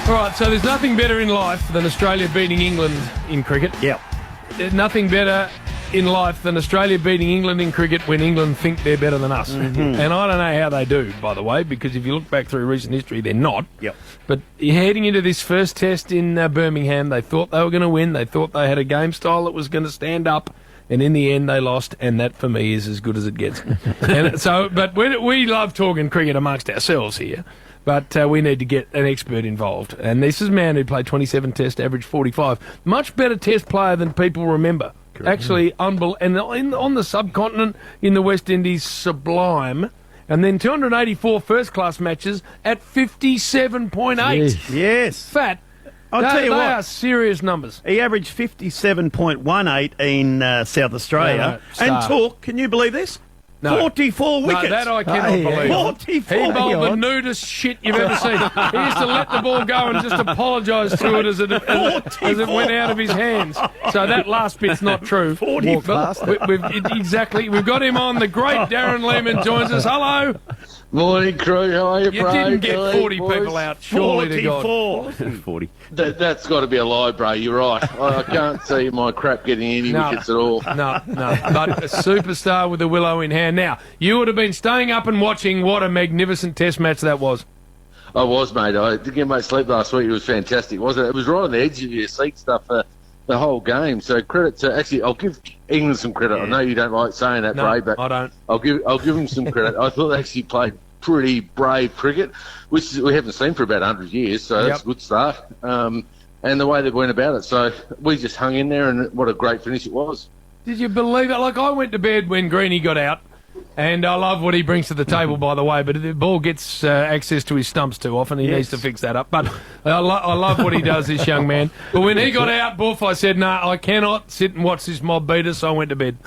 All right, so there's nothing better in life than Australia beating England in cricket. Yep. There's nothing better in life than Australia beating England in cricket when England think they're better than us. Mm-hmm. And I don't know how they do, by the way, because if you look back through recent history, they're not. Yep. But heading into this first test in Birmingham, they thought they were going to win. They thought they had a game style that was going to stand up. And in the end, they lost, and that, for me, is as good as it gets. But we love talking cricket amongst ourselves here. But we need to get an expert involved. And this is a man who played 27 tests, averaged 45. Much better test player than people remember. Correct. Actually, unbelievable. And on the subcontinent, in the West Indies, sublime. And then 284 first-class matches at 57.8. Yes. Fat. I'll tell you what. They are serious numbers. He averaged 57.18 in South Australia. And took, can you believe this? No. 44 wickets. No, that I cannot believe. 44. He bowled the nudest shit you've ever seen. He used to let the ball go and just apologise to it as it went out of his hands. So that last bit's not true. 44. We've got him on. The great Darren Lehman joins us. Hello. Morning, crew. How are you, You didn't get 40 people out, surely to God. 40. That's got to be a lie, bro. You're right. I can't see my crap getting any wickets at all. No. But a superstar with the willow in hand. Now, you would have been staying up and watching what a magnificent test match that was. I was, mate. I didn't get much sleep last week. It was fantastic, wasn't it? It was right on the edge of your seat stuff for the whole game. So credit to... Actually, I'll give England some credit. Yeah. I know you don't like saying that, Bray, but I don't. I'll give them some credit. I thought they actually played pretty brave cricket, which we haven't seen for about 100 years, so that's a good start. And the way they went about it. So we just hung in there, and what a great finish it was. Did you believe it? Like, I went to bed when Greeny got out, and I love what he brings to the table, by the way, but if the ball gets access to his stumps too often, he needs to fix that up. But I love what he does, this young man. But when he got out, Boof, I said, no, I cannot sit and watch this mob beat us, so I went to bed.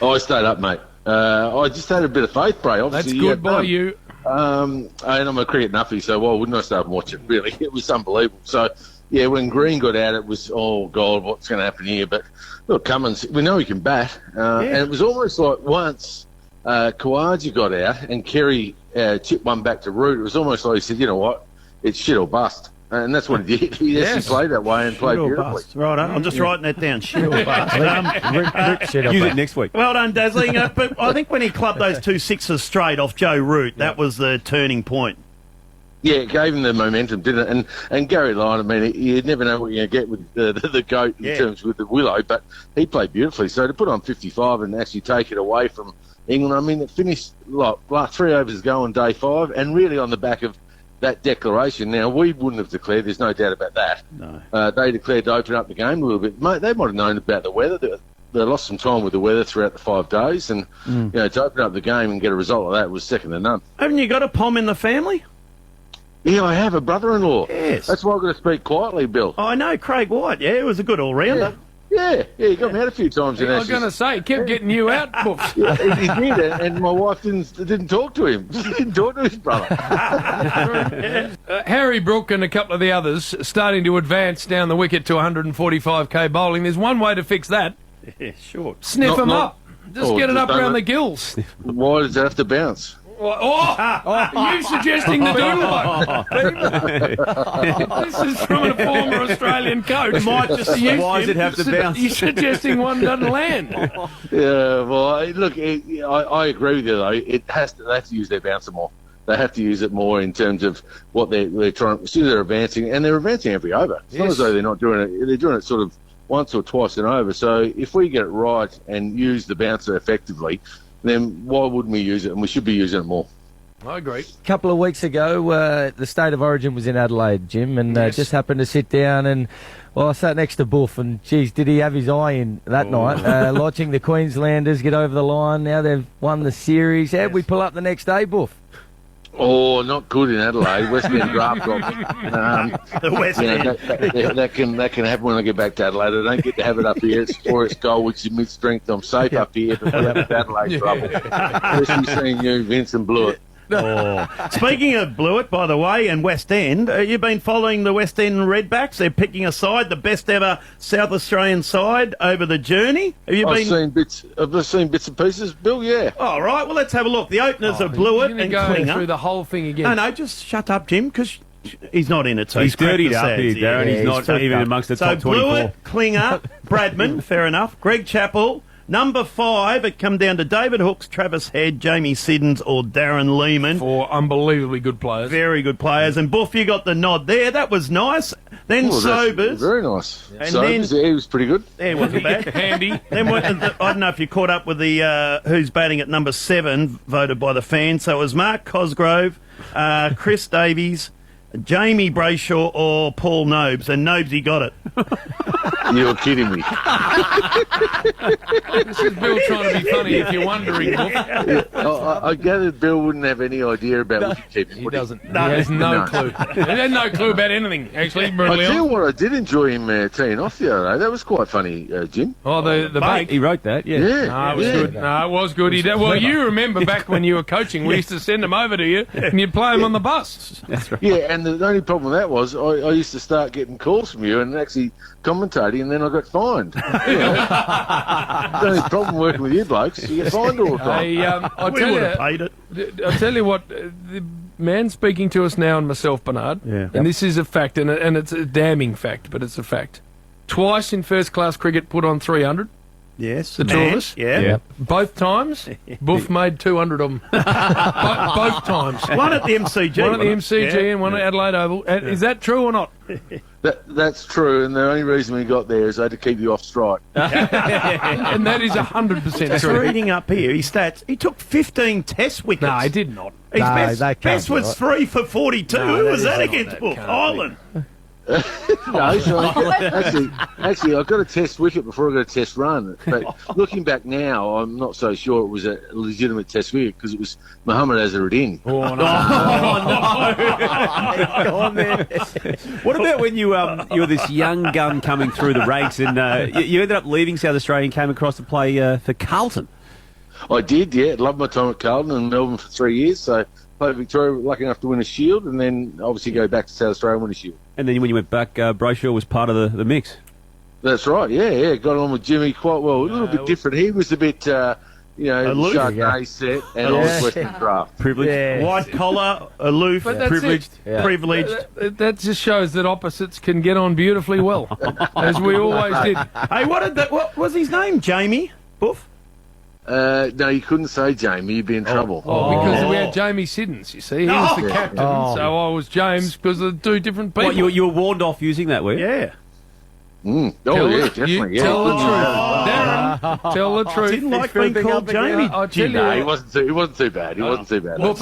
I stayed up, mate. I just had a bit of faith, Bray. Obviously, that's good by you. And I'm a cricket nuffy, so why wouldn't I start and watch it, really? It was unbelievable. So, yeah, when Green got out, it was, oh, God, what's going to happen here? But, look, Cummins, we know he can bat. And it was almost like once Khawaja got out and Kerry chipped one back to Root, it was almost like he said, you know what, it's shit or bust. And that's what he did. He actually played that way and played beautifully. Right, I'm just writing that down. Shit or bust. Use it next week. Well done, Dazzling. But I think when he clubbed those 2 sixes straight off Joe Root, that was the turning point. Yeah, it gave him the momentum, didn't it? And Gary Lyon, I mean, you'd never know what you're going to get with the GOAT in terms with the Willow, but he played beautifully. So to put on 55 and actually take it away from England, I mean, it finished like 3 overs ago on day 5, and really on the back of that declaration. Now, we wouldn't have declared, there's no doubt about that. No. They declared to open up the game a little bit. Mate, they might have known about the weather. They lost some time with the weather throughout the 5 days, and you know, to open up the game and get a result like that was second to none. Haven't you got a Pom in the family? Yeah, I have a brother-in-law. Yes. That's why I've got to speak quietly, Bill. Oh, I know, Craig White. Yeah, he was a good all-rounder. Yeah, he got me out a few times. I was going to say, he kept getting you out, Boof. Yeah, he did, and my wife didn't talk to him. She didn't talk to his brother. Harry Brook and a couple of the others starting to advance down the wicket to 145k bowling. There's one way to fix that. Yeah, sure. Sniff them up. Just get it up around the gills. Why does it have to bounce? Are you suggesting the do-like? This is from a former Australian coach. Why does it have to bounce? You're suggesting one doesn't land. Yeah, well, look, I agree with you, though. They have to use their bouncer more. They have to use it more in terms of what they're trying. See, they're advancing, and they're advancing every over. It's not as though they're not doing it. They're doing it sort of once or twice an over. So if we get it right and use the bouncer effectively, then why wouldn't we use it? And we should be using it more. I agree. A couple of weeks ago, the State of Origin was in Adelaide, Jim, and just happened to sit down and, well, I sat next to Boof, and, geez, did he have his eye in that night, watching the Queenslanders get over the line. Now they've won the series. How'd we pull up the next day, Boof? Oh, not good in Adelaide. West End draft got me. The West End. That can happen when I get back to Adelaide. I don't get to have it up here. It's Forest Gold, which is mid-strength. I'm safe up here, but we're up Adelaide trouble. Especially seeing you, Vincent Blewett. Speaking of Blewett, by the way, and West End, you've been following the West End Redbacks. They're picking a side, the best ever South Australian side over the journey. I've seen bits and pieces, Bill. Yeah. All right. Well, let's have a look. The openers are Blewett and go Klinger. Through the whole thing again. No, just shut up, Jim, because he's not in it, so He's dirtied cracked the up here, sads, Darren. yeah. He's not he's even up. amongst the So top 24. Blewett, Klinger, Bradman, fair enough. Greg Chappell. Number 5, it come down to David Hooks, Travis Head, Jamie Siddons or Darren Lehman. 4 unbelievably good players. Very good players. And Boof, you got the nod there. That was nice. Then Oh, that's Sobers. very nice. And Sobers, then- he was pretty good. There wasn't bad. Handy. Then I don't know if you caught up with the who's batting at number 7, voted by the fans. So it was Mark Cosgrove, Chris Davies, Jamie Brayshaw or Paul Nobes. And Nobesy got it. You're kidding me. This is Bill trying to be funny if you're wondering. Book. I gathered Bill wouldn't have any idea about wicketkeeping. He would doesn't. He No. has no No. clue. He has no clue about anything, actually. I Brutally tell you honest. what, I did enjoy him teeing off the other day. That was quite funny, Jim. Oh, the bait. He wrote that, yeah. Yeah. No, it was yeah. good. No, it was good. He did. Well, you remember back when you were coaching, we used to send him over to you, and you'd play him on the bus. That's right. Yeah, and the only problem with that was I used to start getting calls from you and actually commentating, and then I got fined. You know? The only problem working with you blokes, you get fined all the time. I'll We tell would have you. paid it. I'll tell you what, the man speaking to us now and myself, Bernard, Yeah. and this is a fact, and it's a damning fact, but it's a fact. Twice in first-class cricket put on 300, Yes. The two of us? Yeah. Yeah. both times. Boof made 200 of them. Both times. One at the MCG. One at the wasn't it? MCG Yeah. and one at Adelaide Oval. Is that true or not? That's true, and the only reason we got there is I had to keep you off strike. And that is 100% Just true. reading up here, his stats. He took 15 Test wickets. No, I did not. His No, best, that can't best be was right. 3 for 42. No, Who that was is that not. against That Wolf? can't be. Ireland. No, so actually, I got a test wicket before I got a test run. But looking back now, I'm not so sure it was a legitimate test wicket because it was Muhammad Azharuddin. Oh, no. Go on there. What about when you were this young gun coming through the ranks and you ended up leaving South Australia and came across to play for Carlton? I did, yeah. Loved my time at Carlton and Melbourne for 3 years. So played Victoria, lucky enough to win a shield, and then obviously go back to South Australia and win a shield. And then when you went back, Brayshaw was part of the mix. That's right, yeah. Got along with Jimmy quite well. A little bit different. He was a bit, Aloof, Chardonnay set, and I was Western draft. Privileged. Yeah. White collar, aloof, But that's Privileged. it. Yeah. privileged. That just shows that opposites can get on beautifully well, as we always did. Hey, what was his name? Jamie? Boof? No, you couldn't say Jamie. You'd be in trouble. Oh, because we had Jamie Siddons, you see. He was the captain, so I was James because of the two different people. What, you were warned off using that, were you? Yeah. Oh, Tell yeah, the- definitely. you Yeah. tell the truth. Darren, tell the truth. Didn't like being Flipping called up again. Jamie. I tell No, he you, wasn't too bad. He wasn't too bad. look,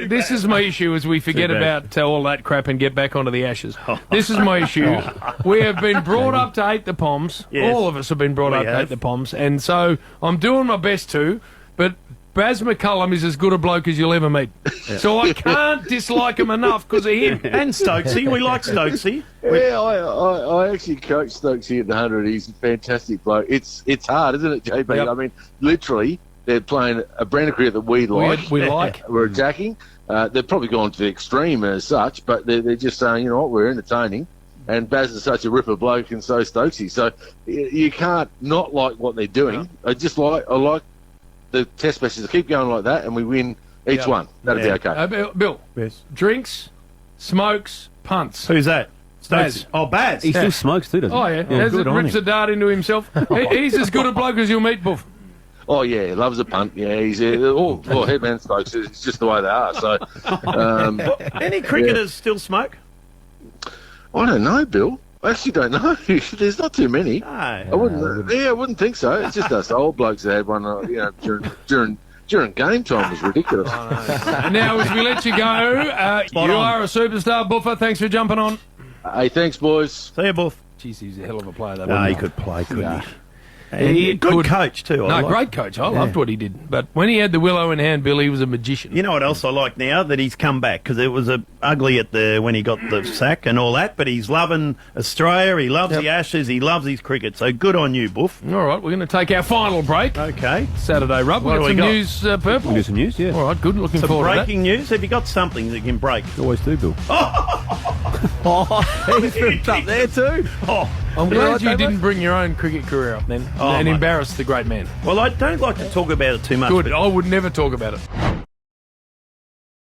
this is my issue as we forget Too bad. about all that crap and get back onto the ashes. This is my issue. We have been brought up to hate the Poms. Yes. All of us have been brought We up to have. hate the Poms. And so I'm doing my best to, but Baz McCullum is as good a bloke as you'll ever meet. So I can't dislike him enough because of him. And Stokesy. We like Stokesy. Yeah, I actually coached Stokesy at the 100. He's a fantastic bloke. It's hard, isn't it, JB? Yep. I mean, literally, they're playing a brand of cricket that we like. We like. We're attacking. They're probably gone to the extreme as such, but they're just saying, you know what, we're entertaining. And Baz is such a ripper bloke, and so is Stokesy. So you can't not like what they're doing. I like the test matches to keep going like that, and we win each Yeah. one. That'll be okay. Bill, Yes. drinks, smokes, punts. Who's that? Baz. Oh, Baz. He still smokes too, doesn't he? Oh, yeah. As it good on rips him. a dart into himself. He's as good a bloke as you'll meet, Boof. Oh yeah, loves a punt. Yeah, he's headman Stokes. It's just the way they are. So Any cricketers still smoke? I don't know, Bill. I actually don't know. There's not too many. No. I wouldn't. I wouldn't think so. It's just us old blokes that had one. During game time was ridiculous. And now, as we let you go, you on. are a superstar, Boofer. Thanks for jumping on. Hey, thanks, boys. See you, Boof. Jeez, he's a hell of a player, though. No, wasn't he he? could play, couldn't he? He And good could. coach, too. I No, like. great coach. I loved what he did. But when he had the willow in hand, Bill, he was a magician. You know what else I like now? That he's come back, because it was ugly when he got the sack and all that, but he's loving Australia, he loves the Ashes, he loves his cricket, so good on you, Boof. All right, we're going to take our final break. Okay. Saturday rub. What We've do got we some got? news, Purple. We'll do some news, yeah. All right, good. Looking Some forward breaking news. Have you got something that can break? Always do, Bill. Oh, he's ripped up there too. Oh, I'm You glad like you that, didn't mate? bring your own cricket career up then Oh, and mate. embarrass the great man. well, I don't like to talk about it too much. Good. but- I would never talk about it.